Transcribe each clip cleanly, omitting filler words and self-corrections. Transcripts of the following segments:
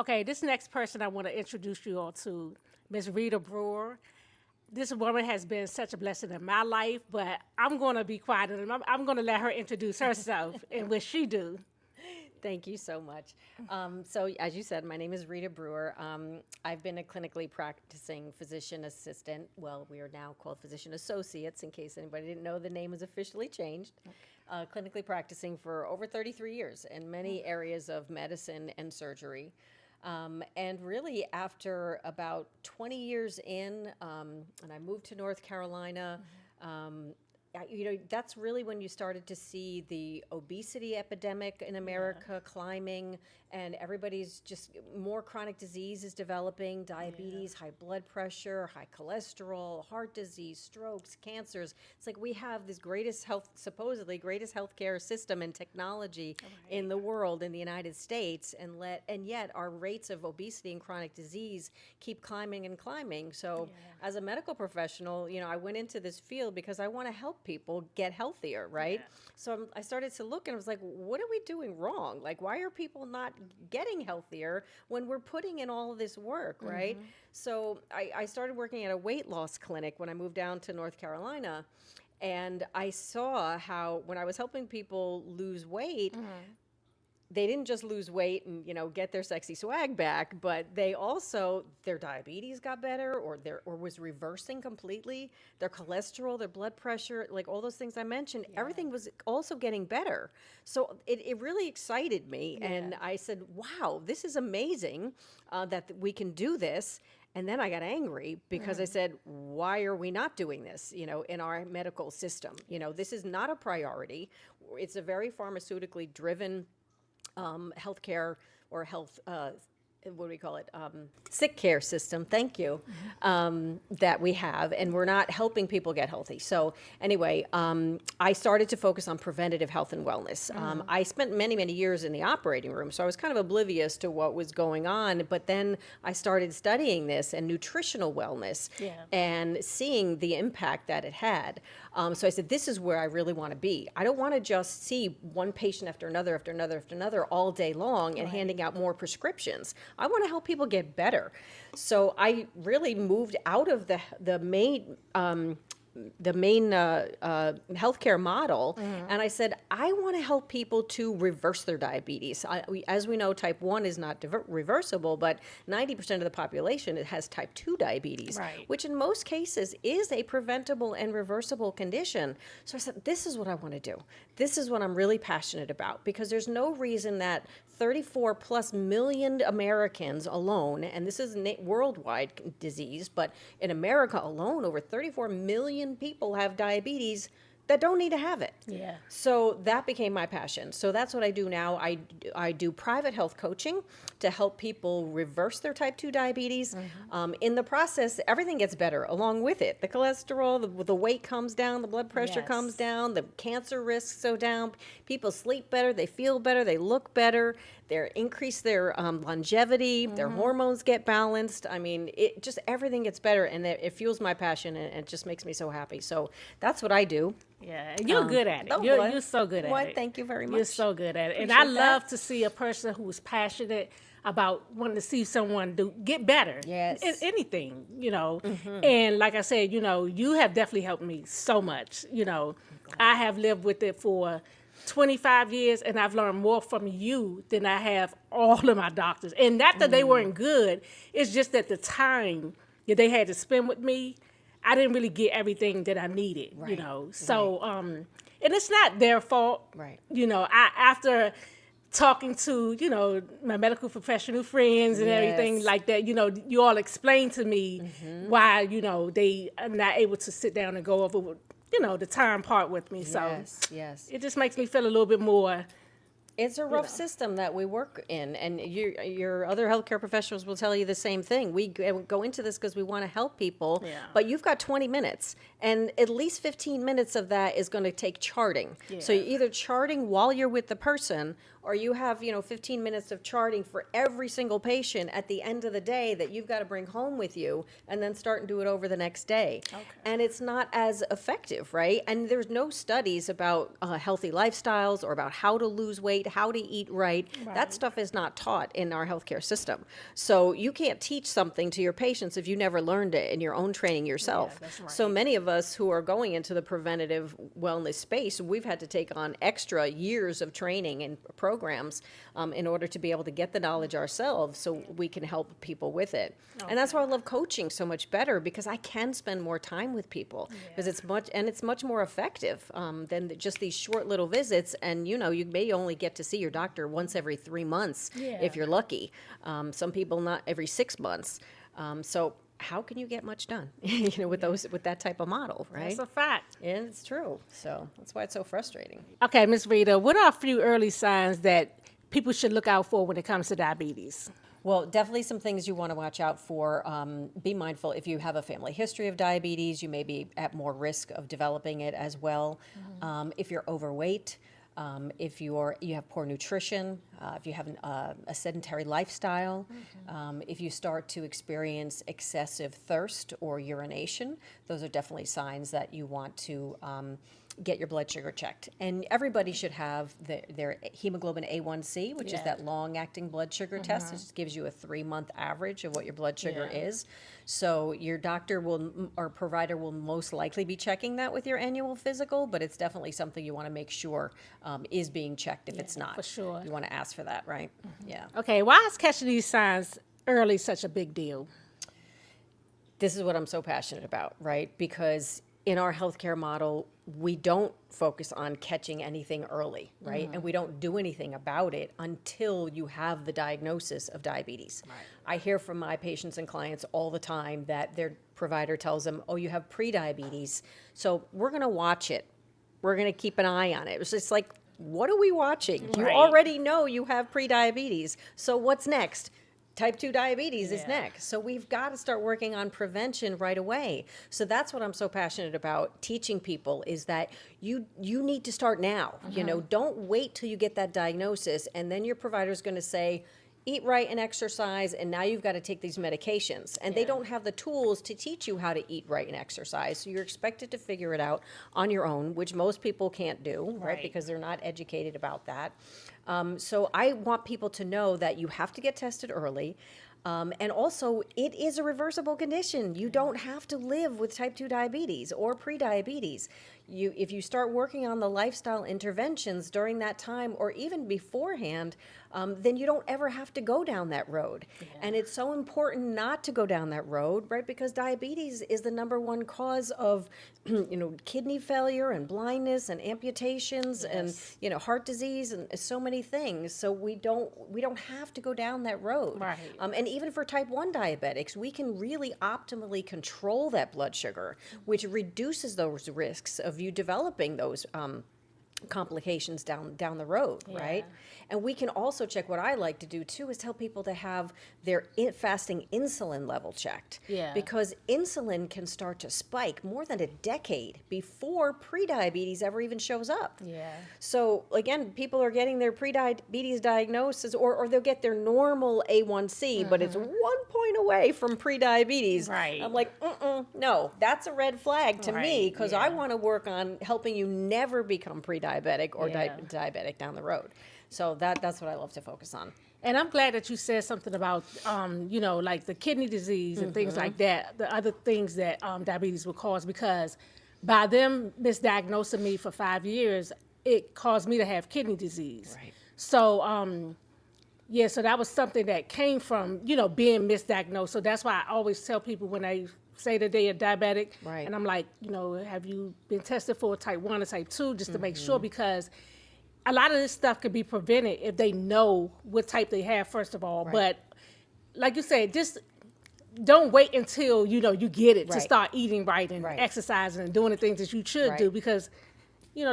Okay, this next person I want to introduce you all to, Miss Rita Brewer. This woman has been such a blessing in my life, but I'm going to be quiet and I'm going to let her introduce herself and what she do. Thank you so much. So, as you said, my name is Rita Brewer. I've been a clinically practicing physician assistant. Well, we are now called physician associates, in case anybody didn't know, the name has officially changed. Clinically practicing for over 33 years in many areas of medicine and surgery. And really, after about 20 years in, and I moved to North Carolina, that's really when you started to see the obesity epidemic in America climbing, and everybody's just more chronic disease is developing, diabetes, high blood pressure, high cholesterol, heart disease, strokes, cancers. It's like we have this supposedly greatest healthcare system and technology in the world, in the United States, and yet our rates of obesity and chronic disease keep climbing and climbing. So as a medical professional, I went into this field because I want to help people get healthier, right? So I started to look and I was like, what are we doing wrong? Like, why are people not getting healthier when we're putting in all of this work, right? So I started working at a weight loss clinic when I moved down to North Carolina. And I saw how when I was helping people lose weight, they didn't just lose weight and get their sexy swag back, but they also, their diabetes got better, or was reversing completely. Their cholesterol, their blood pressure, like all those things I mentioned, everything was also getting better. So it really excited me, and I said, wow, this is amazing that we can do this. And then I got angry because I said, why are we not doing this, in our medical system? This is not a priority. It's a very pharmaceutically driven healthcare or health, what do we call it? Sick care system, thank you, that we have, and we're not helping people get healthy. So anyway, I started to focus on preventative health and wellness. I spent many, many years in the operating room, so I was kind of oblivious to what was going on, but then I started studying this and nutritional wellness and seeing the impact that it had. So I said, this is where I really want to be. I don't want to just see one patient after another, after another, after another all day long and handing out more prescriptions. I want to help people get better. So I really moved out of the main healthcare model, and I said, I want to help people to reverse their diabetes. As we know, type 1 is not reversible, but 90% of the population has type 2 diabetes, which in most cases is a preventable and reversible condition. So I said, this is what I want to do. This is what I'm really passionate about, because there's no reason that 34 plus million Americans alone, and this is a worldwide disease, but in America alone, over 34 million people have diabetes that don't need to have it. So that became my passion. So that's what I do now. I do private health coaching to help people reverse their type 2 diabetes. In the process, everything gets better along with it. The cholesterol, the weight comes down, the blood pressure comes down, the cancer risks go down. People sleep better, they feel better, they look better, they increase their longevity, their hormones get balanced. I mean, it just, everything gets better, and it fuels my passion, and it just makes me so happy. So that's what I do. Yeah, and you're good at it. You're so good at it. Thank you very much. You're so good at it. And I love to see a person who's passionate about wanting to see someone get better. Yes. In anything, And like I said, you have definitely helped me so much. I have lived with it for 25 years, and I've learned more from you than I have all of my doctors. And not that they weren't good, it's just that the time that they had to spend with me, I didn't really get everything that I needed, So, and it's not their fault. After talking to, my medical professional friends and everything like that, you all explained to me why, they are not able to sit down and go over, the time part with me. So it just makes me feel a little bit more. It's a rough system that we work in, and your other healthcare professionals will tell you the same thing. We go into this because we want to help people, but you've got 20 minutes, and at least 15 minutes of that is going to take charting. So you're either charting while you're with the person, or you have 15 minutes of charting for every single patient at the end of the day that you've got to bring home with you, and then start and do it over the next day. And it's not as effective, right? And there's no studies about healthy lifestyles or about how to lose weight, how to eat right. That stuff is not taught in our healthcare system. So you can't teach something to your patients if you never learned it in your own training yourself. that's right. So many of us who are going into the preventative wellness space, we've had to take on extra years of training and programs in order to be able to get the knowledge ourselves so we can help people with it. And that's why I love coaching so much better, because I can spend more time with people, because it's much more effective than just these short little visits. And you may only get to see your doctor once every 3 months if you're lucky. Some people not every 6 months. So how can you get much done, with that type of model, right? That's a fact. And it's true. So that's why it's so frustrating. Okay, Ms. Rita, what are a few early signs that people should look out for when it comes to diabetes? Well, definitely some things you want to watch out for. Be mindful if you have a family history of diabetes, you may be at more risk of developing it as well. If you're overweight, if you have poor nutrition, if you have a sedentary lifestyle, if you start to experience excessive thirst or urination, those are definitely signs that you want to get your blood sugar checked. And everybody should have their hemoglobin A1C, which is that long-acting blood sugar test. It just gives you a 3-month average of what your blood sugar is. So your doctor or provider will most likely be checking that with your annual physical, but it's definitely something you want to make sure is being checked if it's not. For sure. You want to ask for that, right? Yeah. Okay, why is catching these signs early such a big deal? This is what I'm so passionate about, right? Because in our healthcare model, we don't focus on catching anything early, right? And we don't do anything about it until you have the diagnosis of diabetes. Right. I hear from my patients and clients all the time that their provider tells them, oh, you have prediabetes, so we're going to watch it. We're going to keep an eye on it. It's just like, what are we watching? You already know you have prediabetes, so what's next? Type 2 diabetes is next. So we've got to start working on prevention right away. So that's what I'm so passionate about teaching people, is that you need to start now. Don't wait till you get that diagnosis and then your provider's going to say, eat right and exercise, and now you've got to take these medications. And they don't have the tools to teach you how to eat right and exercise. So you're expected to figure it out on your own, which most people can't do, right? Because they're not educated about that. So I want people to know that you have to get tested early. And also, it is a reversible condition. You don't have to live with type 2 diabetes or prediabetes. If you start working on the lifestyle interventions during that time or even beforehand, then you don't ever have to go down that road. And it's so important not to go down that road, right? Because diabetes is the #1 cause of, kidney failure and blindness and amputations and, heart disease and so many things. So we don't have to go down that road. Right. And even for type 1 diabetics, we can really optimally control that blood sugar, which reduces those risks of you developing those complications down the road, right? And we can also check, what I like to do too is tell people to have their fasting insulin level checked. Because insulin can start to spike more than a decade before prediabetes ever even shows up. So again, people are getting their prediabetes diagnosis, or they'll get their normal A1C, but it's 1 point away from prediabetes. Right. I'm like, no, that's a red flag to me, because I want to work on helping you never become pre-diabetic or diabetic down the road. So that's what I love to focus on. And I'm glad that you said something about, like the kidney disease and things like that, the other things that diabetes will cause, because by them misdiagnosing me for 5 years, it caused me to have kidney disease. Right. So, so that was something that came from, being misdiagnosed. So that's why I always tell people when they say that they are diabetic, and I'm like, have you been tested for type 1 or type 2, just to make sure, because a lot of this stuff could be prevented if they know what type they have, first of all. But like you said, just don't wait until, you get it to start eating right and exercising and doing the things that you should do, because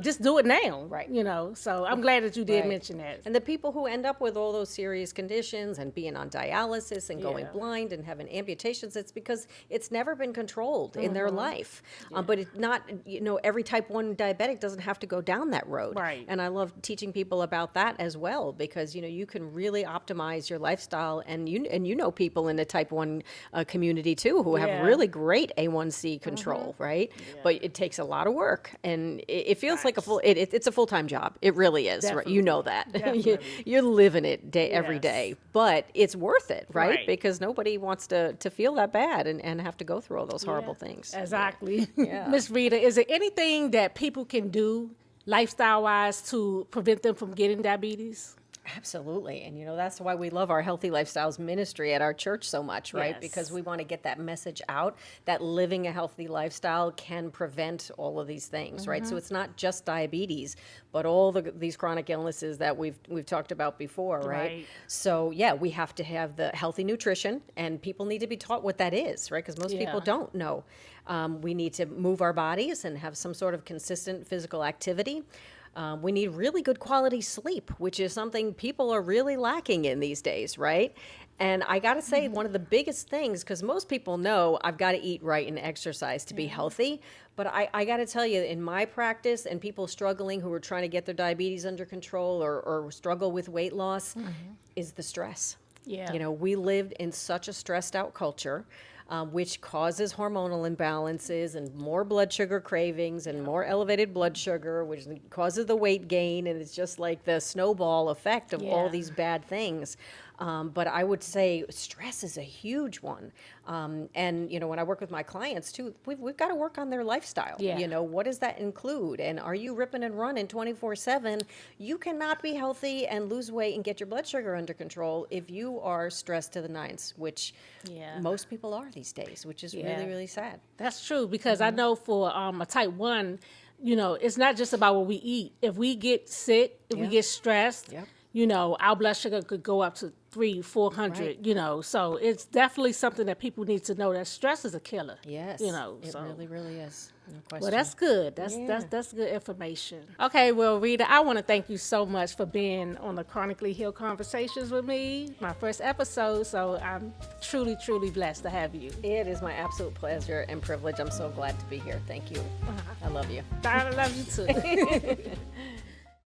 just do it now. Right. So I'm glad that you did mention that. And the people who end up with all those serious conditions and being on dialysis and going blind and having amputations, it's because it's never been controlled in their life. But it's not, every type 1 diabetic doesn't have to go down that road. Right. And I love teaching people about that as well, because, you can really optimize your lifestyle. And people in the type 1 community too, who have really great A1C control, right? But it takes a lot of work, and it feels feels like it's a full-time job. It really is. Right? You know that. Definitely. You're living it every Yes. day, but it's worth it, right? Right. Because nobody wants to feel that bad and have to go through all those horrible things. Exactly. Yeah. Miss Rita, is there anything that people can do lifestyle-wise to prevent them from getting diabetes? Absolutely. And, that's why we love our Healthy Lifestyles ministry at our church so much, right? Yes. Because we want to get that message out that living a healthy lifestyle can prevent all of these things, right? So it's not just diabetes, but all these chronic illnesses that we've talked about before, right? Right. So, yeah, we have to have the healthy nutrition, and people need to be taught what that is, right? Because most people Yeah. don't know. We need to move our bodies and have some sort of consistent physical activity. We need really good quality sleep, which is something people are really lacking in these days, right? And I got to say, one of the biggest things, because most people know I've got to eat right and exercise to be healthy. But I got to tell you, in my practice, and people struggling who are trying to get their diabetes under control or struggle with weight loss, is the stress. Yeah. We lived in such a stressed out culture. Which causes hormonal imbalances and more blood sugar cravings and more elevated blood sugar, which causes the weight gain. And it's just like the snowball effect of all Yeah. these bad things. But I would say stress is a huge one. And, when I work with my clients too, we've got to work on their lifestyle. Yeah. What does that include? And are you ripping and running 24/7? You cannot be healthy and lose weight and get your blood sugar under control if you are stressed to the nines, which Yeah. most people are these days, which is Yeah. really, really sad. That's true, because I know for a type 1, it's not just about what we eat. If we get sick, if we Yeah. get stressed, Yep. our blood sugar could go up to 300-400, so it's definitely something that people need to know, that stress is a killer. Yes, It it really, really is. No question. Well, that's good. That's good information. Okay, well, Rita, I want to thank you so much for being on the Chronically Healed Conversations with me, my first episode. So I'm truly, truly blessed to have you. It is my absolute pleasure and privilege. I'm so glad to be here. Thank you. I love you. I love you too.